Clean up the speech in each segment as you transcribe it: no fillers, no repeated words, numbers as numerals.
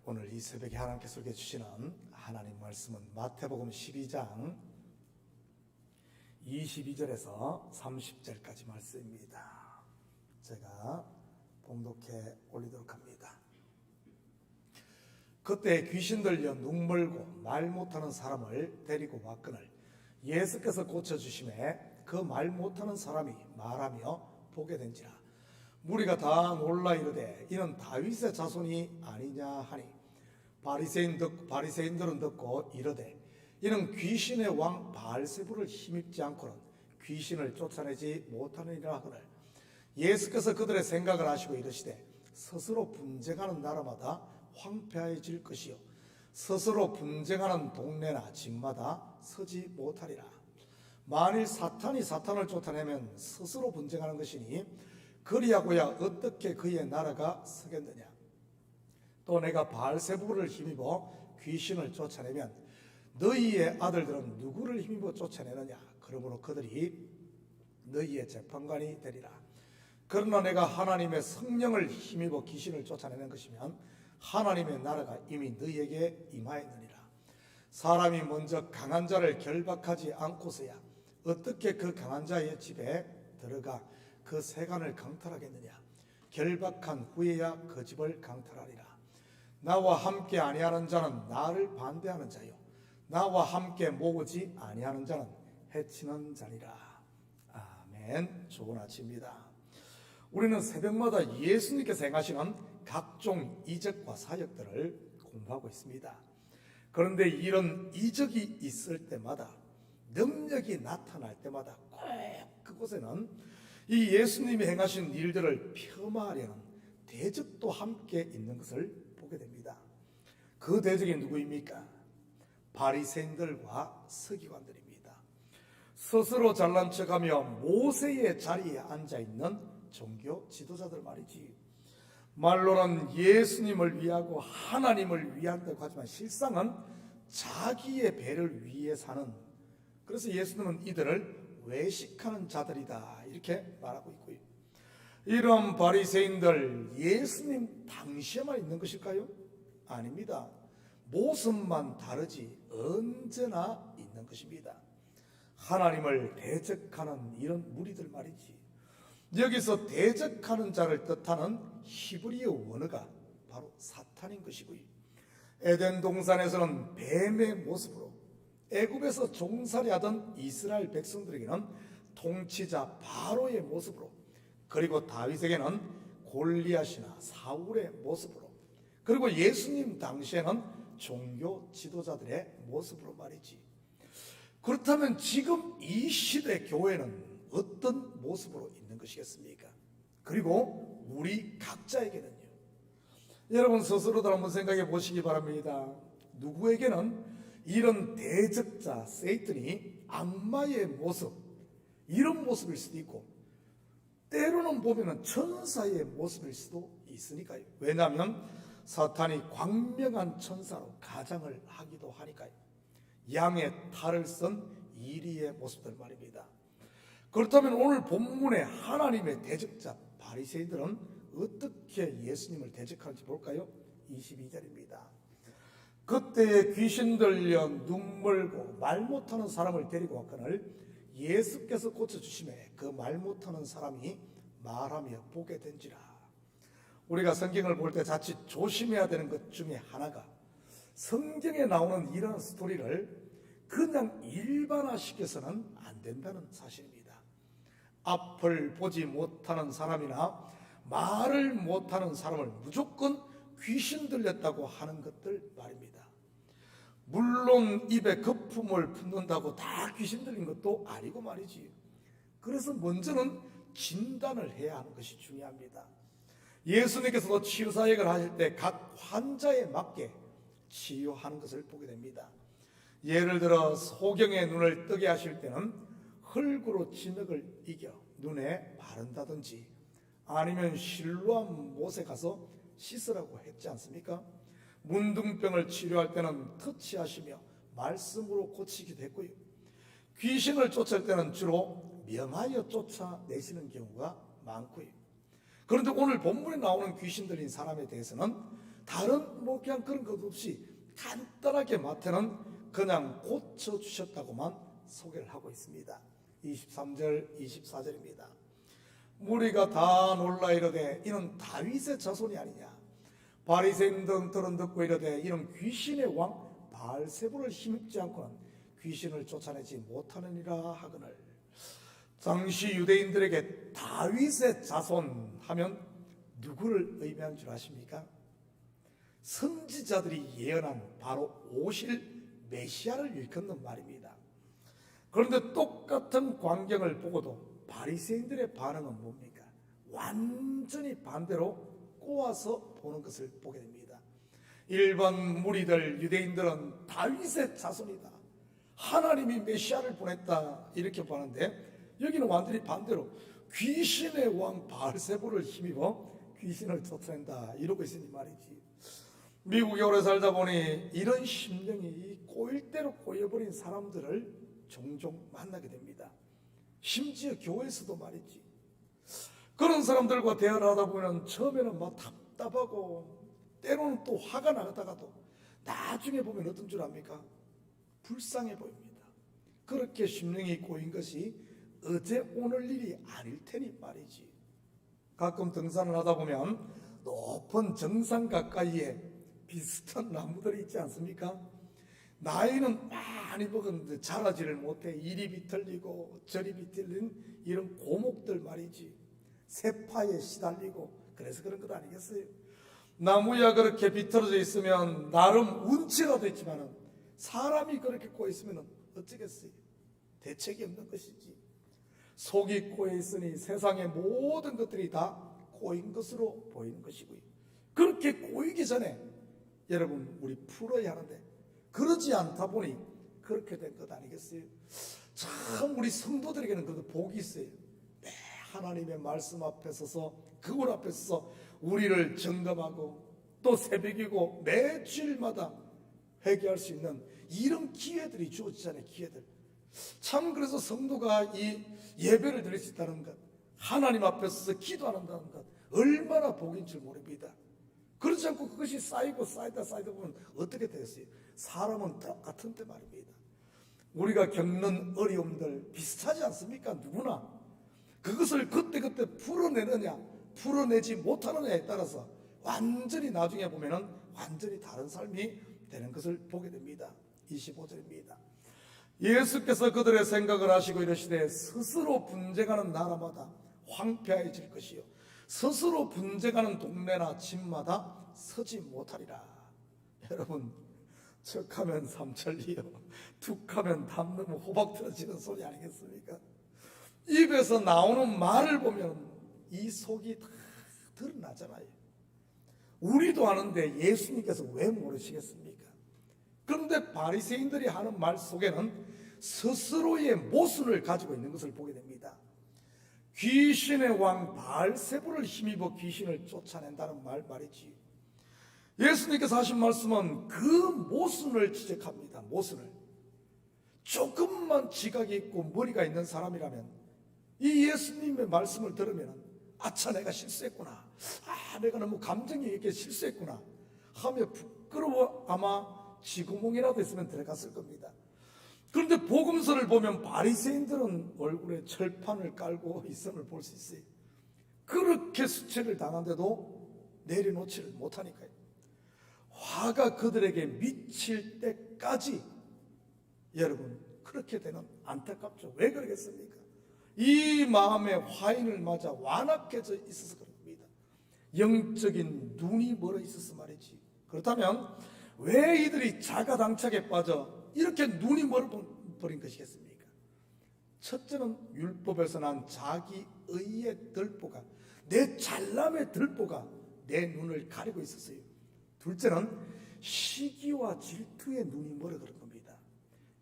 오늘 이 새벽에 하나님께서 우리에게 주시는 하나님 말씀은 마태복음 12장 22절에서 30절까지 말씀입니다. 제가 봉독해 올리도록 합니다. 그때 귀신 들려 눈멀고 말 못하는 사람을 데리고 왔거늘 예수께서 고쳐주심에 그 말 못하는 사람이 말하며 보게 된지라. 무리가 다 놀라 이르되 이는 다윗의 자손이 아니냐 하니 바리새인들은 듣고 이르되 이는 귀신의 왕 바알세불을 힘입지 않고는 귀신을 쫓아내지 못하느니라 하거늘 예수께서 그들의 생각을 아시고 이르시되 스스로 분쟁하는 나라마다 황폐해질 것이요 스스로 분쟁하는 동네나 집마다 서지 못하리라. 만일 사탄이 사탄을 쫓아내면 스스로 분쟁하는 것이니 그리하고야 어떻게 그의 나라가 서겠느냐. 또 내가 바알세불을 힘입어 귀신을 쫓아내면 너희의 아들들은 누구를 힘입어 쫓아내느냐. 그러므로 그들이 너희의 재판관이 되리라. 그러나 내가 하나님의 성령을 힘입어 귀신을 쫓아내는 것이면 하나님의 나라가 이미 너희에게 임하였느니라. 사람이 먼저 강한 자를 결박하지 않고서야 어떻게 그 강한 자의 집에 들어가 그 세간을 강탈하겠느냐. 결박한 후에야 그 집을 강탈하리라. 나와 함께 아니하는 자는 나를 반대하는 자요 나와 함께 모으지 아니하는 자는 해치는 자니라. 아멘. 좋은 아침입니다. 우리는 새벽마다 예수님께서 행하시는 각종 이적과 사역들을 공부하고 있습니다. 그런데 이런 이적이 있을 때마다, 능력이 나타날 때마다 꼭 그곳에는 이 예수님이 행하신 일들을 폄하하려는 대적도 함께 있는 것을 보게 됩니다. 그 대적이 누구입니까? 바리새인들과 서기관들입니다. 스스로 잘난 척하며 모세의 자리에 앉아있는 종교 지도자들 말이지. 말로는 예수님을 위하고 하나님을 위한다고 하지만 실상은 자기의 배를 위해 사는, 그래서 예수님은 이들을 외식하는 자들이다 이렇게 말하고 있고요. 이런 바리새인들 예수님 당시에만 있는 것일까요? 아닙니다. 모습만 다르지 언제나 있는 것입니다. 하나님을 대적하는 이런 무리들 말이지. 여기서 대적하는 자를 뜻하는 히브리어 원어가 바로 사탄인 것이고요. 에덴 동산에서는 뱀의 모습으로, 애굽에서 종살이하던 이스라엘 백성들에게는 통치자 바로의 모습으로, 그리고 다윗에게는 골리앗이나 사울의 모습으로, 그리고 예수님 당시에는 종교 지도자들의 모습으로 말이지. 그렇다면 지금 이 시대 교회는 어떤 모습으로 있는 것이겠습니까? 그리고 우리 각자에게는요. 여러분 스스로도 한번 생각해 보시기 바랍니다. 누구에게는 이런 대적자 세이탄이 악마의 모습, 이런 모습일 수도 있고 때로는 보면은 천사의 모습일 수도 있으니까요. 왜냐하면 사탄이 광명한 천사로 가장을 하기도 하니까요. 양의 탈을 쓴 이리의 모습들 말입니다. 그렇다면 오늘 본문의 하나님의 대적자 바리새인들은 어떻게 예수님을 대적하는지 볼까요? 22절입니다. 그때에 귀신 들려 눈멀고 말 못하는 사람을 데리고 왔거늘 예수께서 고쳐주심에 그 말 못하는 사람이 말하며 보게 된지라. 우리가 성경을 볼 때 자칫 조심해야 되는 것 중에 하나가, 성경에 나오는 이런 스토리를 그냥 일반화시켜서는 안 된다는 사실입니다. 앞을 보지 못하는 사람이나 말을 못하는 사람을 무조건 귀신 들렸다고 하는 것들 말입니다. 물론 입에 거품을 품는다고 다 귀신 들린 것도 아니고 말이지. 그래서 먼저는 진단을 해야 하는 것이 중요합니다. 예수님께서도 치유사역을 하실 때 각 환자에 맞게 치유하는 것을 보게 됩니다. 예를 들어 소경의 눈을 뜨게 하실 때는 흙으로 진흙을 이겨 눈에 바른다든지, 아니면 실로암 못에 가서 씻으라고 했지 않습니까? 문둥병을 치료할 때는 터치하시며 말씀으로 고치기도 했고요. 귀신을 쫓을 때는 주로 명하여 쫓아내시는 경우가 많고요. 그런데 오늘 본문에 나오는 귀신 들린 사람에 대해서는 다른 뭐 그냥 그런 것 없이 간단하게 마태는 그냥 고쳐주셨다고만 소개를 하고 있습니다. 23절 24절입니다. 무리가 다 놀라 이르되 이는 다윗의 자손이 아니냐. 바리새인들은 듣고 이르되 이는 귀신의 왕 바알세불을 힘입지 않고는 귀신을 쫓아내지 못하느니라 하거늘. 당시 유대인들에게 다윗의 자손 하면 누구를 의미한 줄 아십니까? 선지자들이 예언한 바로 오실 메시아를 일컫는 말입니다. 그런데 똑같은 광경을 보고도 바리새인들의 반응은 뭡니까? 완전히 반대로 꼬아서 보는 것을 보게 됩니다. 일반 무리들 유대인들은 다윗의 자손이다, 하나님이 메시아를 보냈다 이렇게 보는데, 여기는 완전히 반대로 귀신의 왕 바알세불을 힘입어 귀신을 쫓아낸다 이러고 있으니 말이지. 미국에 오래 살다 보니 이런 심령이 꼬일 대로 꼬여버린 사람들을 종종 만나게 됩니다. 심지어 교회에서도 말이지. 그런 사람들과 대화를 하다 보면 처음에는 막 답답하고 때로는 또 화가 나다가도 나중에 보면 어떤 줄 압니까? 불쌍해 보입니다. 그렇게 심령이 꼬인 것이 어제 오늘 일이 아닐 테니 말이지. 가끔 등산을 하다 보면 높은 정상 가까이에 비슷한 나무들이 있지 않습니까? 나이는 많이 먹었는데 자라지를 못해 이리 비틀리고 저리 비틀린 이런 고목들 말이지. 세파에 시달리고 그래서 그런 것 아니겠어요? 나무야 그렇게 비틀어져 있으면 나름 운치라도 있지만은 사람이 그렇게 꼬여 있으면 어쩌겠어요? 대책이 없는 것이지. 속이 꼬여 있으니 세상의 모든 것들이 다 꼬인 것으로 보이는 것이고요. 그렇게 꼬이기 전에 여러분 우리 풀어야 하는데 그러지 않다 보니 그렇게 된 것 아니겠어요? 참 우리 성도들에게는 그래도 복이 있어요. 매 하나님의 말씀 앞에 서서 그분 앞에 서서 우리를 점검하고 또 새벽이고 매 주일마다 회개할 수 있는 이런 기회들이 주어지잖아요. 기회들. 참 그래서 성도가 이 예배를 드릴 수 있다는 것, 하나님 앞에 서서 기도한다는 것 얼마나 복인 줄 모릅니다. 그렇지 않고 그것이 쌓이고 쌓이다 보면 어떻게 되겠어요? 사람은 똑같은데 말입니다. 우리가 겪는 어려움들 비슷하지 않습니까? 누구나 그것을 그때그때 풀어내느냐 풀어내지 못하느냐에 따라서 완전히 나중에 보면은 완전히 다른 삶이 되는 것을 보게 됩니다. 25절입니다. 예수께서 그들의 생각을 하시고 이르시되 스스로 분쟁하는 나라마다 황폐해질 것이요 스스로 분쟁하는 동네나 집마다 서지 못하리라. 여러분 척하면 삼천리요 툭하면 담 넘어 호박 터지는 소리 아니겠습니까? 입에서 나오는 말을 보면 이 속이 다 드러나잖아요. 우리도 아는데 예수님께서 왜 모르시겠습니까? 그런데 바리새인들이 하는 말 속에는 스스로의 모순을 가지고 있는 것을 보게 됩니다. 귀신의 왕 바알세불을 힘입어 귀신을 쫓아낸다는 말이지. 예수님께서 하신 말씀은 그 모순을 지적합니다. 모순을. 조금만 지각이 있고 머리가 있는 사람이라면 이 예수님의 말씀을 들으면 아차 내가 실수했구나, 내가 너무 감정이 있게 실수했구나 하며 부끄러워 아마 쥐구멍이라도 있으면 들어갔을 겁니다. 그런데 복음서를 보면 바리새인들은 얼굴에 철판을 깔고 있음을 볼 수 있어요. 그렇게 수치를 당한데도 내려놓지를 못하니까요. 화가 그들에게 미칠 때까지 여러분 그렇게 되는 안타깝죠. 왜 그러겠습니까? 이 마음에 화인을 맞아 완악해져 있어서 그런 겁니다. 영적인 눈이 멀어 있어서 말이지. 그렇다면 왜 이들이 자가당착에 빠져 이렇게 눈이 멀어버린 것이겠습니까? 첫째는 율법에서 난 자기의의 들보가, 내 잘남의 들보가 내 눈을 가리고 있었어요. 둘째는 시기와 질투의 눈이 멀어 그런 겁니다.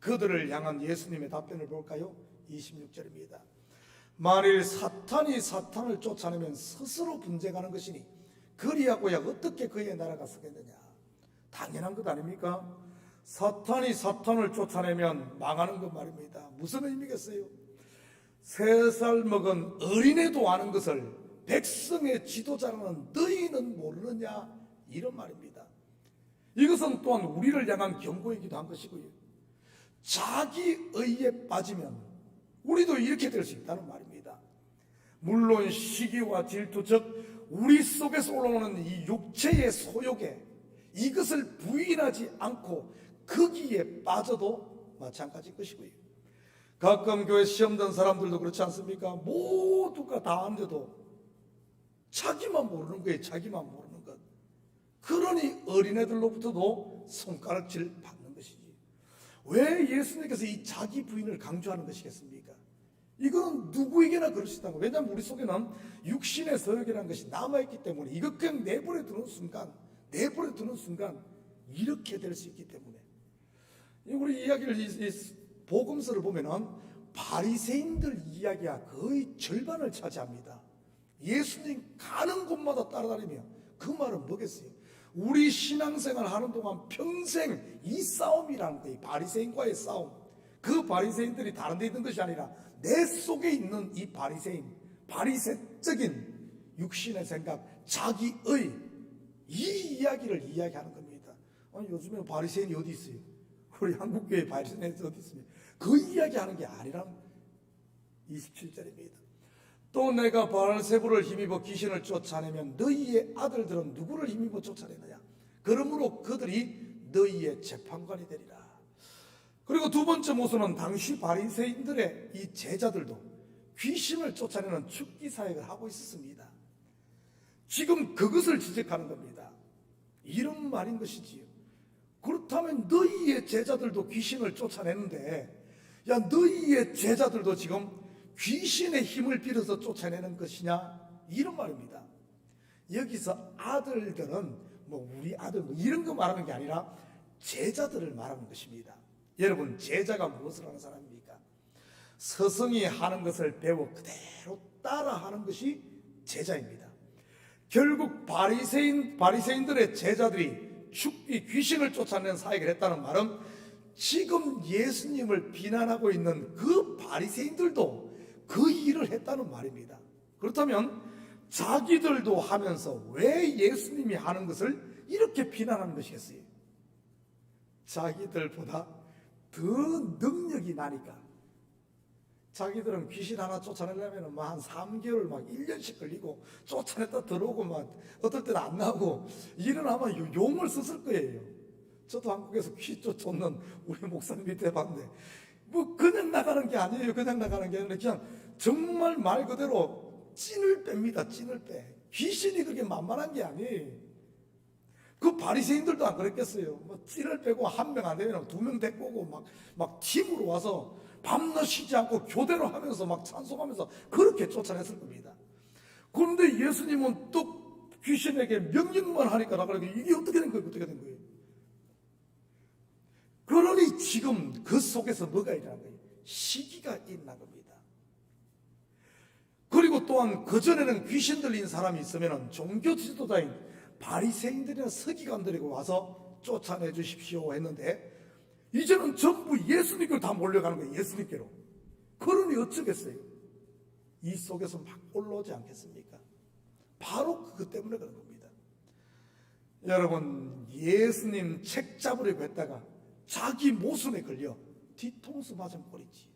그들을 향한 예수님의 답변을 볼까요? 26절입니다. 만일 사탄이 사탄을 쫓아내면 스스로 분쟁하는 것이니 그리하고야 어떻게 그의 나라가 서겠느냐. 당연한 것 아닙니까? 사탄이 사탄을 쫓아내면 망하는 것 말입니다. 무슨 의미겠어요? 3살 먹은 어린애도 아는 것을 백성의 지도자라는 너희는 모르느냐, 이런 말입니다. 이것은 또한 우리를 향한 경고이기도 한 것이고요. 자기의에 빠지면 우리도 이렇게 될 수 있다는 말입니다. 물론 시기와 질투, 즉 우리 속에서 올라오는 이 육체의 소욕에 이것을 부인하지 않고 거기에 빠져도 마찬가지일 것이고요. 가끔 교회 시험 든 사람들도 그렇지 않습니까? 모두가 다 아는데도 자기만 모르는 거예요. 자기만 모르는 것. 그러니 어린애들로부터도 손가락질 받는 것이지. 왜 예수님께서 이 자기 부인을 강조하는 것이겠습니까? 이거는 누구에게나 그럴 수 있다는 거예요. 왜냐하면 우리 속에는 육신의 서욕이라는 것이 남아있기 때문에 이것 그냥 내버려 두는 순간 이렇게 될 수 있기 때문에 우리 이야기를 이 복음서를 보면은 바리새인들 이야기가 거의 절반을 차지합니다. 예수님 가는 곳마다 따라다니며 그 말은 뭐겠어요? 우리 신앙생활 하는 동안 평생 이 싸움이라는 거예요. 바리새인과의 싸움. 그 바리새인들이 다른 데 있는 것이 아니라 내 속에 있는 이 바리새적인 육신의 생각, 자기의 이 이야기를 이야기하는 겁니다. 아니, 요즘에 바리새인이 어디 있어요? 우리 한국교회 바리새인이 어디 있습니까? 그 이야기하는 게 아니란 27절입니다. 또 내가 바알세불을 힘입어 귀신을 쫓아내면 너희의 아들들은 누구를 힘입어 쫓아내느냐? 그러므로 그들이 너희의 재판관이 되리라. 그리고 두 번째 모습은 당시 바리새인들의 이 제자들도 귀신을 쫓아내는 축기 사역을 하고 있었습니다. 지금 그것을 지적하는 겁니다. 이런 말인 것이지요. 그렇다면 너희의 제자들도 귀신을 쫓아내는데, 야, 너희의 제자들도 지금 귀신의 힘을 빌어서 쫓아내는 것이냐? 이런 말입니다. 여기서 아들들은 뭐 우리 아들 뭐 이런 거 말하는 게 아니라 제자들을 말하는 것입니다. 여러분, 제자가 무엇을 하는 사람입니까? 스승이 하는 것을 배워 그대로 따라하는 것이 제자입니다. 결국 바리새인들의 제자들이 귀신을 쫓아내는 사역을 했다는 말은 지금 예수님을 비난하고 있는 그 바리새인들도 그 일을 했다는 말입니다. 그렇다면 자기들도 하면서 왜 예수님이 하는 것을 이렇게 비난하는 것이겠어요? 자기들보다 더 능력이 나니까. 자기들은 귀신 하나 쫓아내려면 한 3개월 1년씩 걸리고 쫓아냈다 들어오고 어떨 때는 안 나오고 일은 아마 용을 썼을 거예요. 저도 한국에서 귀신 쫓는 우리 목사님 밑에 봤는데 뭐 그냥 나가는 게 아니에요. 그냥 나가는 게 아니라 그냥 정말 말 그대로 찐을 뺍니다. 찐을 빼. 귀신이 그렇게 만만한 게 아니에요. 그 바리새인들도 안 그랬겠어요. 찐을 빼고 한 명 안 되면 2명 데리고 오고 막 팀으로 와서 밤낮 쉬지 않고 교대로 하면서 막 찬송하면서 그렇게 쫓아냈을 겁니다. 그런데 예수님은 또 귀신에게 명령만 하니까 나가니까 이게 어떻게 된 거예요? 어떻게 된 거예요? 그러니 지금 그 속에서 뭐가 일어난 거예요? 시기가 일어난 겁니다. 그리고 또한 그전에는 귀신 들린 사람이 있으면 종교 지도자인 바리새인들이나 서기관들이 와서 쫓아내 주십시오 했는데 이제는 전부 예수님께로 다 몰려가는 거예요. 예수님께로. 그러니 어쩌겠어요? 이 속에서 막 올라오지 않겠습니까? 바로 그것 때문에 그런 겁니다. 여러분, 예수님 책 잡으려고 했다가 자기 모순에 걸려 뒤통수 맞은 꼴이지.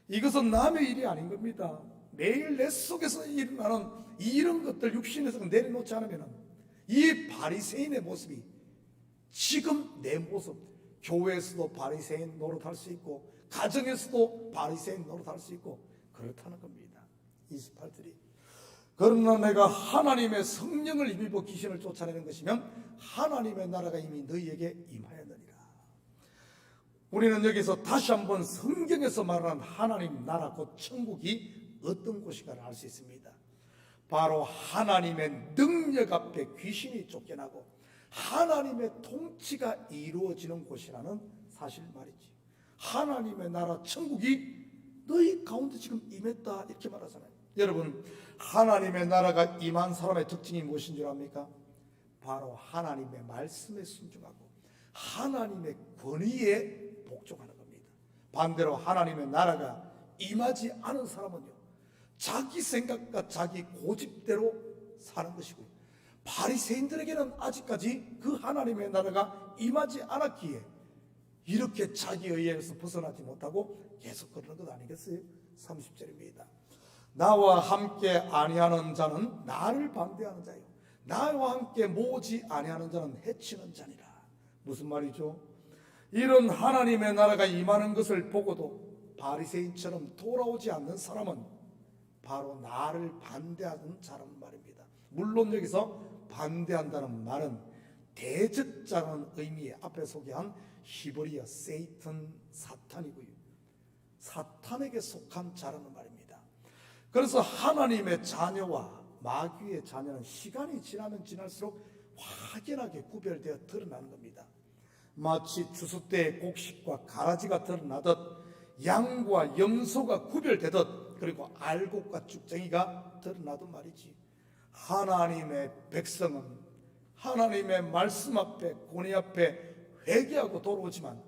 이것은 남의 일이 아닌 겁니다. 매일 내 속에서 일어나는 이런 것들 육신에서 내려놓지 않으면 이 바리새인의 모습이 지금 내 모습, 교회에서도 바리새인 노릇할 수 있고 가정에서도 바리새인 노릇할 수 있고 그렇다는 겁니다. 28절이 그러나 내가 하나님의 성령을 힘입어 귀신을 쫓아내는 것이면 하나님의 나라가 이미 너희에게 임하였느니라. 우리는 여기서 다시 한번 성경에서 말하는 하나님 나라 곧 천국이 어떤 곳인가를 알 수 있습니다. 바로 하나님의 능력 앞에 귀신이 쫓겨나고 하나님의 통치가 이루어지는 곳이라는 사실 말이지. 하나님의 나라 천국이 너희 가운데 지금 임했다 이렇게 말하잖아요. 여러분, 하나님의 나라가 임한 사람의 특징이 무엇인 줄 압니까? 바로 하나님의 말씀에 순종하고 하나님의 권위에 복종하는 겁니다. 반대로 하나님의 나라가 임하지 않은 사람은요, 자기 생각과 자기 고집대로 사는 것이고요, 바리새인들에게는 아직까지 그 하나님의 나라가 임하지 않았기에 이렇게 자기의 의에서 벗어나지 못하고 계속 그러는 것 아니겠어요? 30절입니다. 나와 함께 아니하는 자는 나를 반대하는 자요, 나와 함께 모으지 아니하는 자는 해치는 자니라. 무슨 말이죠? 이런 하나님의 나라가 임하는 것을 보고도 바리새인처럼 돌아오지 않는 사람은 바로 나를 반대하는 자라는 말입니다. 물론 여기서 반대한다는 말은 대적자라는 의미의 앞에 소개한 히브리어 세이튼, 사탄이고요, 사탄에게 속한 자라는 말입니다. 그래서 하나님의 자녀와 마귀의 자녀는 시간이 지나면 지날수록 확연하게 구별되어 드러나는 겁니다. 마치 추수때의 곡식과 가라지가 드러나듯 양과 염소가 구별되듯, 그리고 알곡과 쭉쟁이가 드러나듯 말이지. 하나님의 백성은 하나님의 말씀 앞에, 권위 앞에 회개하고 돌아오지만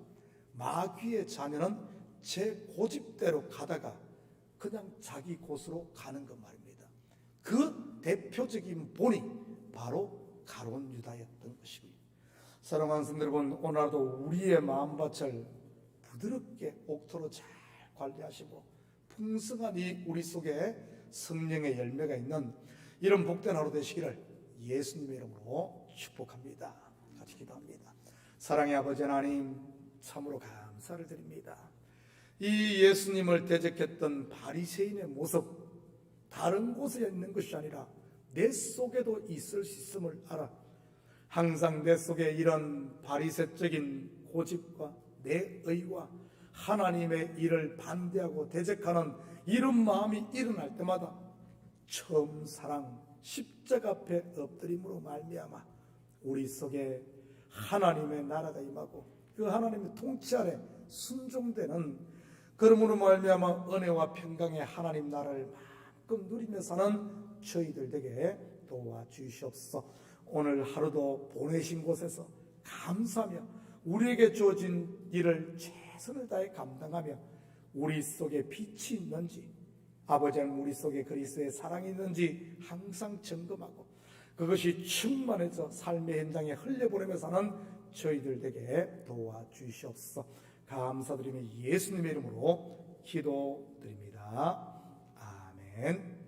마귀의 자녀는 제 고집대로 가다가 그냥 자기 곳으로 가는 것 말입니다. 그 대표적인 본이 바로 가룟 유다였던 것이고요. 사랑하는 성도 여러분, 오늘도 우리의 마음밭을 부드럽게 옥토로 잘 관리하시고 풍성한 이 우리 속에 성령의 열매가 있는 이런 복된 하루 되시기를 예수님의 이름으로 축복합니다. 같이 기도합니다. 사랑의 아버지 하나님, 참으로 감사를 드립니다. 이 예수님을 대적했던 바리새인의 모습, 다른 곳에 있는 것이 아니라 내 속에도 있을 수 있음을 알아 항상 내 속에 이런 바리새적인 고집과 내 의와 하나님의 일을 반대하고 대적하는 이런 마음이 일어날 때마다 처음 사랑 십자가 앞에 엎드림으로 말미암아 우리 속에 하나님의 나라가 임하고 그 하나님의 통치 아래 순종되는, 그러므로 말미암아 은혜와 평강의 하나님 나라를 마음껏 누리며 사는 저희들 되게 도와주시옵소서. 오늘 하루도 보내신 곳에서 감사하며 우리에게 주어진 일을 최선을 다해 감당하며 우리 속에 빛이 있는지, 아버지 하나님 우리 속에 그리스도의 사랑이 있는지 항상 점검하고 그것이 충만해서 삶의 현장에 흘려보내며 사는 저희들 되게 도와주시옵소서. 감사드리며 예수님의 이름으로 기도드립니다. 아멘.